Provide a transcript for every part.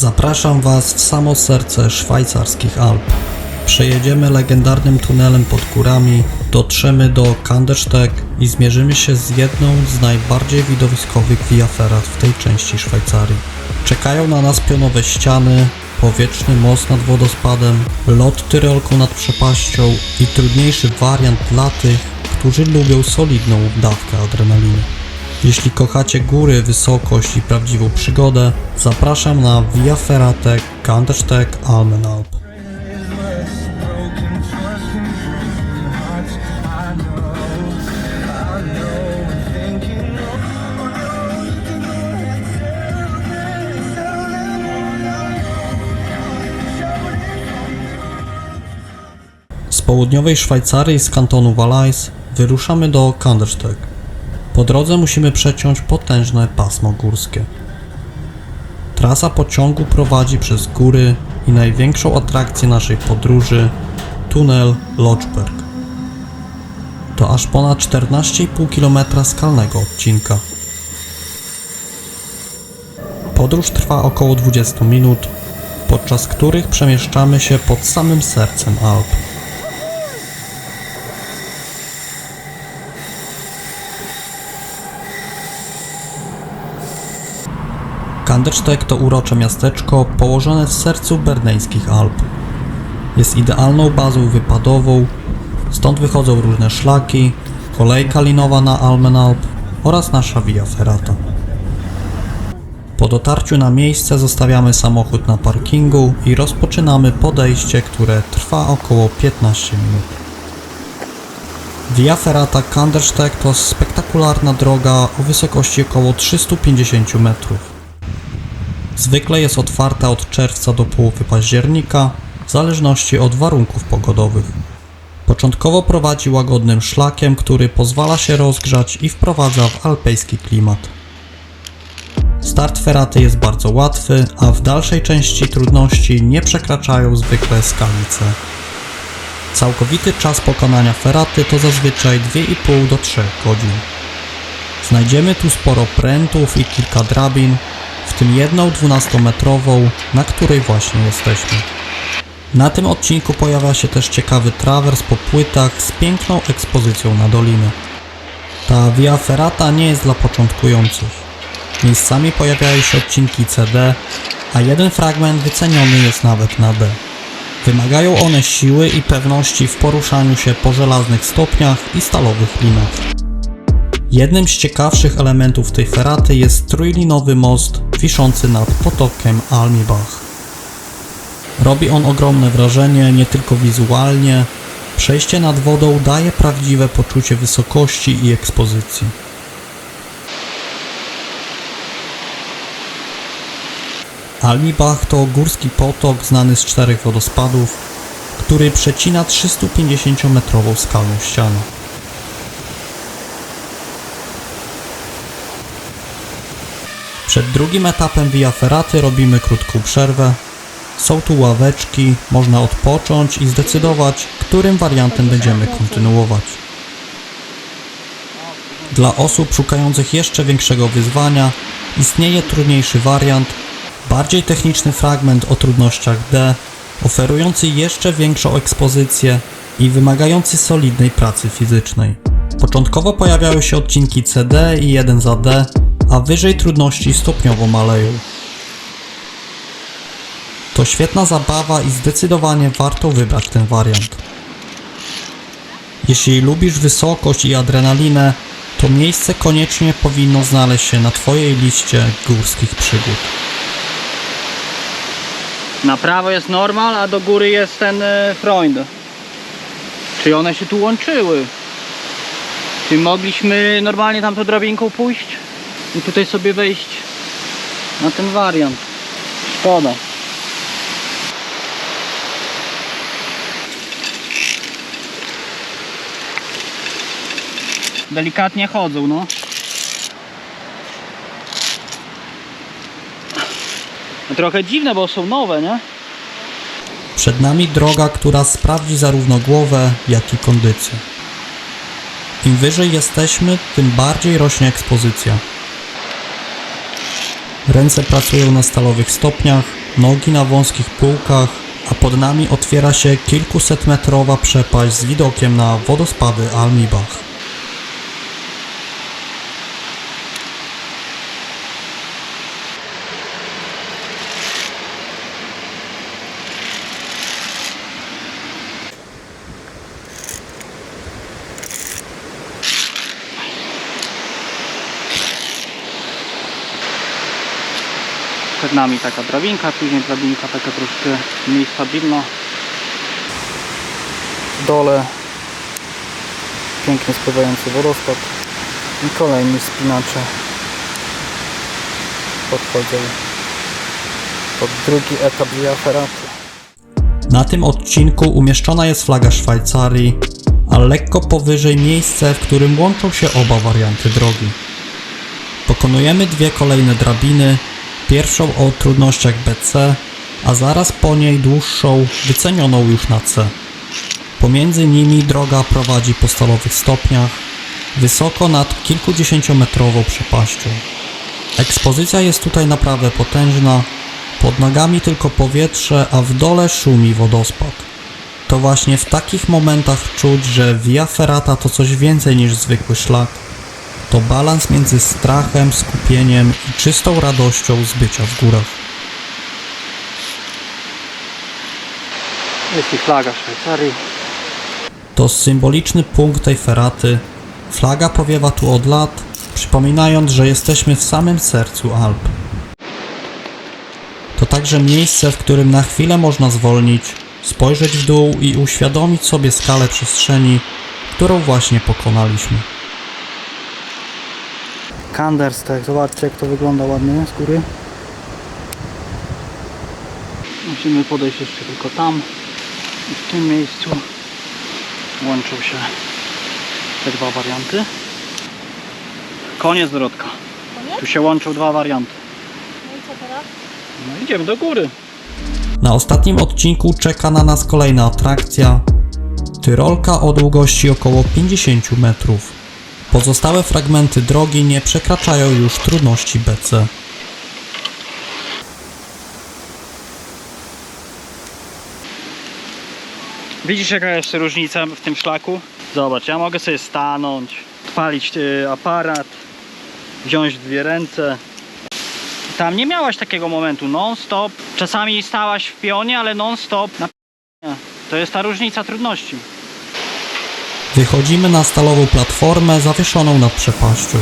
Zapraszam Was w samo serce szwajcarskich Alp. Przejedziemy legendarnym tunelem pod górami, dotrzemy do Kandersteg i zmierzymy się z jedną z najbardziej widowiskowych Via Ferrat w tej części Szwajcarii. Czekają na nas pionowe ściany, powietrzny most nad wodospadem, lot tyrolką nad przepaścią i trudniejszy wariant dla tych, którzy lubią solidną dawkę adrenaliny. Jeśli kochacie góry, wysokość i prawdziwą przygodę, zapraszam na Via Ferrate Kandersteg Almenalp. Z południowej Szwajcarii, z kantonu Valais, wyruszamy do Kandersteg. Po drodze musimy przeciąć potężne pasmo górskie. Trasa pociągu prowadzi przez góry i największą atrakcję naszej podróży – tunel Lochberg. To aż ponad 14,5 km skalnego odcinka. Podróż trwa około 20 minut, podczas których przemieszczamy się pod samym sercem Alp. Kandersteg to urocze miasteczko położone w sercu berneńskich Alp. Jest idealną bazą wypadową, stąd wychodzą różne szlaki, kolejka linowa na Almenalp oraz nasza Via Ferrata. Po dotarciu na miejsce zostawiamy samochód na parkingu i rozpoczynamy podejście, które trwa około 15 minut. Via Ferrata Kandersteg to spektakularna droga o wysokości około 350 metrów. Zwykle jest otwarta od czerwca do połowy października, w zależności od warunków pogodowych. Początkowo prowadzi łagodnym szlakiem, który pozwala się rozgrzać i wprowadza w alpejski klimat. Start ferraty jest bardzo łatwy, a w dalszej części trudności nie przekraczają zwykle skali C. Całkowity czas pokonania ferraty to zazwyczaj 2,5 do 3 godzin. Znajdziemy tu sporo prętów i kilka drabin, w tym jedną 12-metrową, na której właśnie jesteśmy. Na tym odcinku pojawia się też ciekawy trawers po płytach z piękną ekspozycją na dolinę. Ta Via Ferrata nie jest dla początkujących. Miejscami pojawiają się odcinki CD, a jeden fragment wyceniony jest nawet na D. Wymagają one siły i pewności w poruszaniu się po żelaznych stopniach i stalowych linach. Jednym z ciekawszych elementów tej ferraty jest trójlinowy most wiszący nad potokiem Almibach. Robi on ogromne wrażenie nie tylko wizualnie, przejście nad wodą daje prawdziwe poczucie wysokości i ekspozycji. Almibach to górski potok znany z 4 wodospadów, który przecina 350-metrową skalną ścianę. Przed drugim etapem Via Ferraty robimy krótką przerwę. Są tu ławeczki, można odpocząć i zdecydować, którym wariantem będziemy kontynuować. Dla osób szukających jeszcze większego wyzwania istnieje trudniejszy wariant, bardziej techniczny fragment o trudnościach D, oferujący jeszcze większą ekspozycję i wymagający solidnej pracy fizycznej. Początkowo pojawiały się odcinki CD i 1 za D, a wyżej trudności stopniowo maleją. To świetna zabawa i zdecydowanie warto wybrać ten wariant. Jeśli lubisz wysokość i adrenalinę, to miejsce koniecznie powinno znaleźć się na Twojej liście górskich przygód. Na prawo jest normal, a do góry jest ten Freund. Czy one się tu łączyły? Czy mogliśmy normalnie tam tą drabinką pójść i tutaj sobie wejść na ten wariant? Szkoda. Delikatnie chodzą, no. Trochę dziwne, bo są nowe, nie? Przed nami droga, która sprawdzi zarówno głowę, jak i kondycję. Im wyżej jesteśmy, tym bardziej rośnie ekspozycja. Ręce pracują na stalowych stopniach, nogi na wąskich półkach, a pod nami otwiera się kilkusetmetrowa przepaść z widokiem na wodospady Almibach. Przed nami taka drabinka, później drabinka taka troszkę mniej stabilna. W dole pięknie spływający wodospad i kolejni wspinacze podchodzą pod drugi etap Via Ferrata. Na tym odcinku umieszczona jest flaga Szwajcarii, a lekko powyżej miejsce, w którym łączą się oba warianty drogi. Pokonujemy dwie kolejne drabiny, pierwszą o trudnościach BC, a zaraz po niej dłuższą, wycenioną już na C. Pomiędzy nimi droga prowadzi po stalowych stopniach, wysoko nad kilkudziesięciometrową przepaścią. Ekspozycja jest tutaj naprawdę potężna, pod nogami tylko powietrze, a w dole szumi wodospad. To właśnie w takich momentach czuć, że Via Ferrata to coś więcej niż zwykły szlak. To balans między strachem, skupieniem i czystą radością z bycia w górach. Jest i flaga Szwajcarii. To symboliczny punkt tej feraty. Flaga powiewa tu od lat, przypominając, że jesteśmy w samym sercu Alp. To także miejsce, w którym na chwilę można zwolnić, spojrzeć w dół i uświadomić sobie skalę przestrzeni, którą właśnie pokonaliśmy. Kandersteg, zobaczcie jak to wygląda ładnie z góry. Musimy podejść jeszcze tylko tam i w tym miejscu łączą się te dwa warianty. Koniec, Dorotka. Koniec? Tu się łączą dwa warianty. No i co teraz? No idziemy do góry. Na ostatnim odcinku czeka na nas kolejna atrakcja. Tyrolka o długości około 50 metrów. Pozostałe fragmenty drogi nie przekraczają już trudności BC. Widzisz jaka jest różnica w tym szlaku? Zobacz, ja mogę sobie stanąć, odpalić aparat, wziąć dwie ręce. Tam nie miałaś takiego momentu non-stop. Czasami stałaś w pionie, ale non-stop. To jest ta różnica trudności. Wychodzimy na stalową platformę zawieszoną nad przepaścią.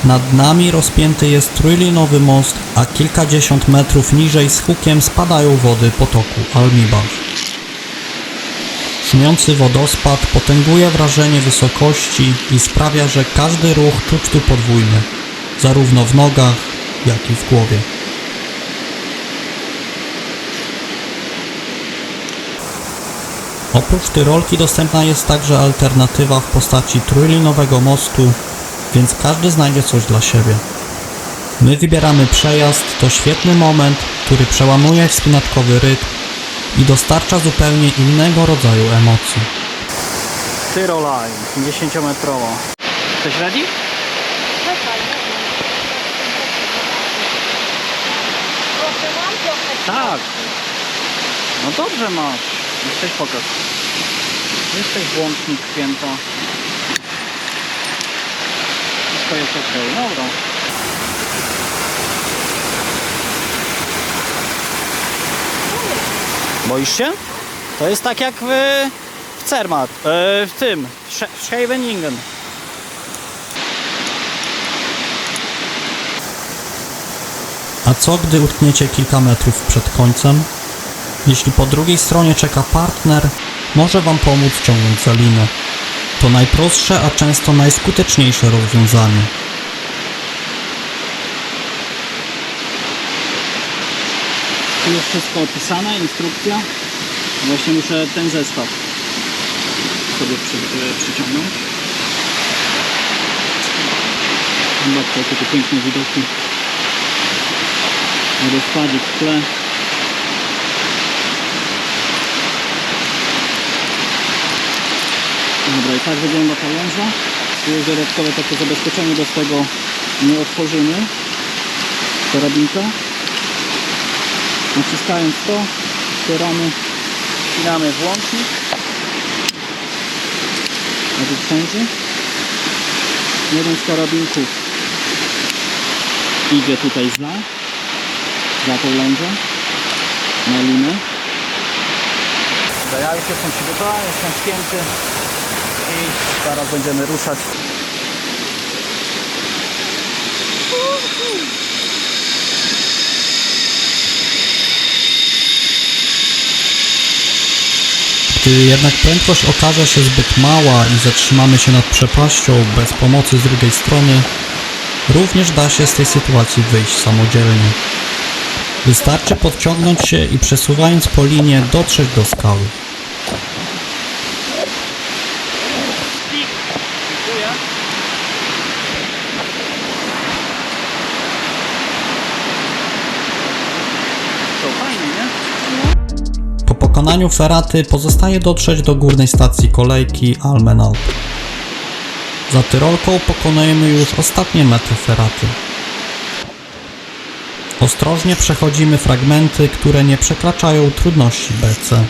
Nad nami rozpięty jest trójlinowy most, a kilkadziesiąt metrów niżej z hukiem spadają wody potoku Almibach. Szumiący wodospad potęguje wrażenie wysokości i sprawia, że każdy ruch czuć tu podwójny, zarówno w nogach, jak i w głowie. Oprócz tyrolki dostępna jest także alternatywa w postaci trójlinowego mostu, więc każdy znajdzie coś dla siebie. My wybieramy przejazd, to świetny moment, który przełamuje wspinaczkowy rytm i dostarcza zupełnie innego rodzaju emocji. Tyroline, 50-metrowo. Jesteś ready? Czekaj, nie wiem. Proszę, mam trochę. Tak. No dobrze masz. Jesteś pokaz. Jesteś włącznik święta. Wszystko jest ok. Dobra. Boisz się? To jest tak jak w Zermatt. W tym. W Scheveningen. A co gdy utkniecie kilka metrów przed końcem? Jeśli po drugiej stronie czeka partner, może Wam pomóc ciągnąć za linę. To najprostsze, a często najskuteczniejsze rozwiązanie. Tu jest wszystko opisane, instrukcja. Właśnie muszę ten zestaw sobie przyciągnąć. Zobaczcie, jakie tu piękne widoki. Wodospadzik w tle. Dobra, i tak wygląda ta lęża. Tu jest dodatkowe takie zabezpieczenie, bez tego nie otworzymy karabinka. Naciskając to, otwieramy, wcinamy włącznik na wyprzęży. Jeden z karabinków idzie tutaj za tą lędzę na linę. Ja już jestem przygotowany, jestem spięty i zaraz będziemy ruszać. Gdy jednak prędkość okaże się zbyt mała i zatrzymamy się nad przepaścią bez pomocy z drugiej strony, również da się z tej sytuacji wyjść samodzielnie. Wystarczy podciągnąć się i przesuwając po linie dotrzeć do skały. Dziękuję. To fajnie, nie? Po pokonaniu feraty pozostaje dotrzeć do górnej stacji kolejki Almenau. Za Tyrolką pokonujemy już ostatnie metry feraty. Ostrożnie przechodzimy fragmenty, które nie przekraczają trudności BC.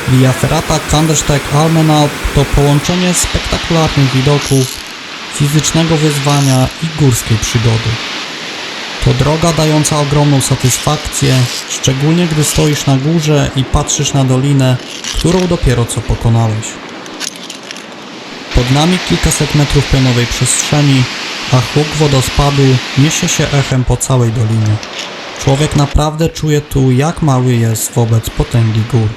Via Ferrata Kandersteg-Almenau to połączenie spektakularnych widoków, fizycznego wyzwania i górskiej przygody. To droga dająca ogromną satysfakcję, szczególnie gdy stoisz na górze i patrzysz na dolinę, którą dopiero co pokonałeś. Pod nami kilkaset metrów pionowej przestrzeni, a huk wodospadu niesie się echem po całej dolinie. Człowiek naprawdę czuje tu, jak mały jest wobec potęgi gór.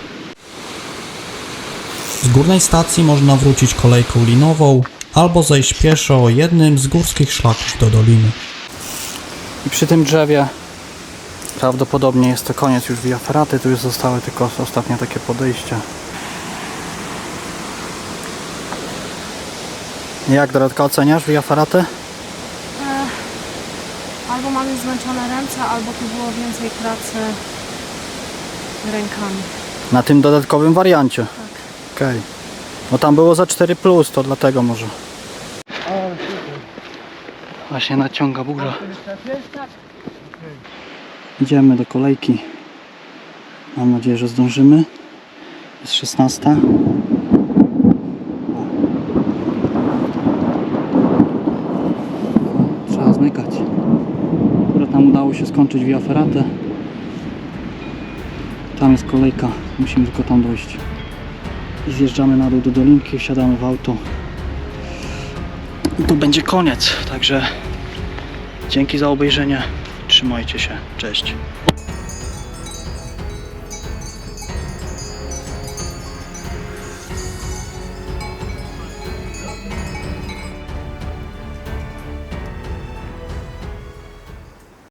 Z górnej stacji można wrócić kolejką linową albo zejść pieszo jednym z górskich szlaków do doliny. I przy tym drzewie prawdopodobnie jest to koniec już Via Ferraty, tu już zostały tylko ostatnie takie podejścia. Jak, Dorotka, oceniasz Via Ferratę? Albo mam już zmęczone ręce, albo tu było więcej pracy rękami. Na tym dodatkowym wariancie? Tak. Okej. No tam było za 4+, to dlatego może. Właśnie naciąga burza. Idziemy do kolejki. Mam nadzieję, że zdążymy. Jest 16. Trzeba zmykać. Akurat nam udało się skończyć Via Ferratę. Tam jest kolejka. Musimy tylko tam dojść. I zjeżdżamy na dół do dolinki, wsiadamy w auto. I tu będzie koniec. Także dzięki za obejrzenie. Trzymajcie się. Cześć.